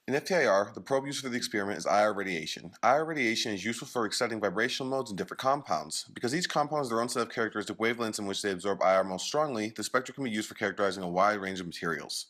In FTIR, the probe used for the experiment is IR radiation. IR radiation is useful for exciting vibrational modes in different compounds. Because each compound has their own set of characteristic wavelengths in which they absorb IR most strongly, the spectrum can be used for characterizing a wide range of materials.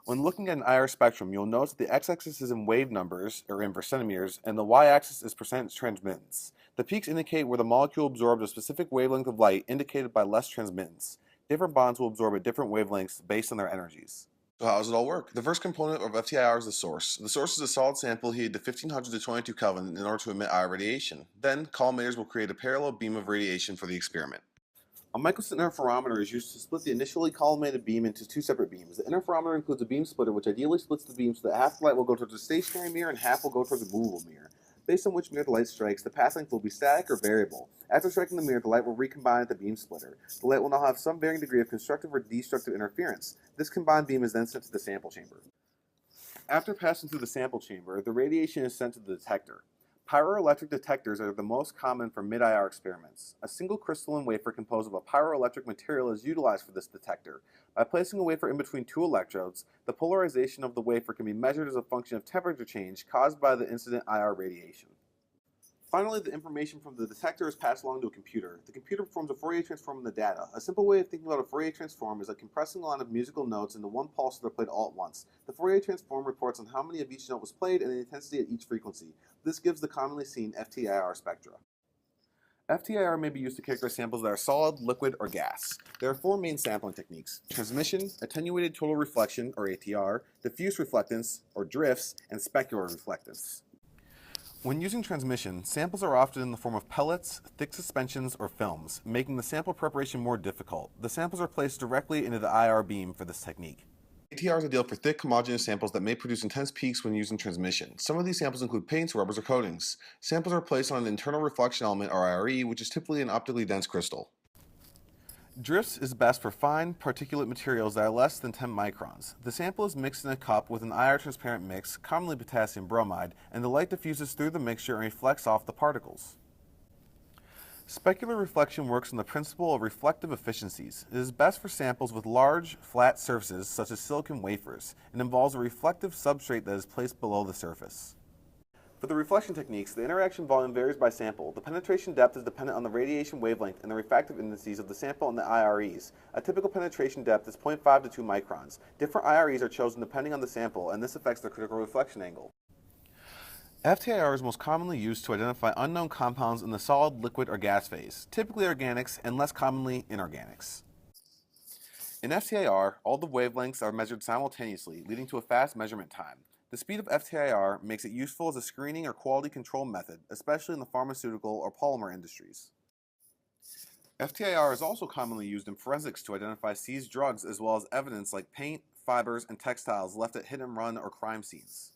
When looking at an IR spectrum, you'll notice that the x-axis is in wave numbers, or in centimeters, and the y-axis is percent transmittance. The peaks indicate where the molecule absorbed a specific wavelength of light indicated by less transmittance. Different bonds will absorb at different wavelengths based on their energies. So how does it all work? The first component of FTIR is the source. The source is a solid sample heated to 1500 to 22 Kelvin in order to emit IR radiation. Then, collimators will create a parallel beam of radiation for the experiment. A microslit interferometer is used to split the initially collimated beam into two separate beams. The interferometer includes a beam splitter which ideally splits the beam so that half the light will go towards the stationary mirror and half will go towards the movable mirror. Based on which mirror the light strikes, the path length will be static or variable. After striking the mirror, the light will recombine at the beam splitter. The light will now have some varying degree of constructive or destructive interference. This combined beam is then sent to the sample chamber. After passing through the sample chamber, the radiation is sent to the detector. Pyroelectric detectors are the most common for mid-IR experiments. A single crystalline wafer composed of a pyroelectric material is utilized for this detector. By placing a wafer in between two electrodes, the polarization of the wafer can be measured as a function of temperature change caused by the incident IR radiation. Finally, the information from the detector is passed along to a computer. The computer performs a Fourier transform in the data. A simple way of thinking about a Fourier transform is like compressing a line of musical notes into one pulse that are played all at once. The Fourier transform reports on how many of each note was played and the intensity at each frequency. This gives the commonly seen FTIR spectra. FTIR may be used to characterize samples that are solid, liquid, or gas. There are four main sampling techniques: transmission, attenuated total reflection, or ATR, diffuse reflectance, or drifts, and specular reflectance. When using transmission, samples are often in the form of pellets, thick suspensions, or films, making the sample preparation more difficult. The samples are placed directly into the IR beam for this technique. ATR is ideal for thick, homogeneous samples that may produce intense peaks when using transmission. Some of these samples include paints, rubbers, or coatings. Samples are placed on an internal reflection element, or IRE, which is typically an optically dense crystal. Drifts is best for fine, particulate materials that are less than 10 microns. The sample is mixed in a cup with an IR transparent mix, commonly potassium bromide, and the light diffuses through the mixture and reflects off the particles. Specular reflection works on the principle of reflective efficiencies. It is best for samples with large, flat surfaces such as silicon wafers, and involves a reflective substrate that is placed below the surface. For the reflection techniques, the interaction volume varies by sample. The penetration depth is dependent on the radiation wavelength and the refractive indices of the sample and the IREs. A typical penetration depth is 0.5 to 2 microns. Different IREs are chosen depending on the sample, and this affects the critical reflection angle. FTIR is most commonly used to identify unknown compounds in the solid, liquid, or gas phase, typically organics and less commonly inorganics. In FTIR, all the wavelengths are measured simultaneously, leading to a fast measurement time. The speed of FTIR makes it useful as a screening or quality control method, especially in the pharmaceutical or polymer industries. FTIR is also commonly used in forensics to identify seized drugs as well as evidence like paint, fibers, and textiles left at hit-and-run or crime scenes.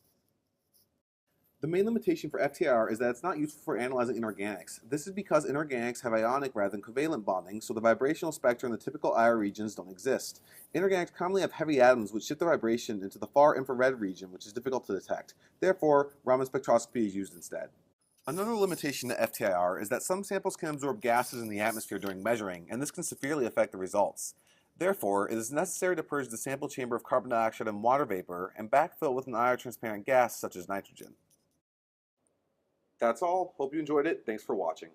The main limitation for FTIR is that it's not useful for analyzing inorganics. This is because inorganics have ionic rather than covalent bonding, so the vibrational spectra in the typical IR regions don't exist. Inorganics commonly have heavy atoms which shift the vibration into the far infrared region, which is difficult to detect. Therefore, Raman spectroscopy is used instead. Another limitation to FTIR is that some samples can absorb gases in the atmosphere during measuring, and this can severely affect the results. Therefore, it is necessary to purge the sample chamber of carbon dioxide and water vapor and backfill it with an IR transparent gas such as nitrogen. That's all. Hope you enjoyed it. Thanks for watching.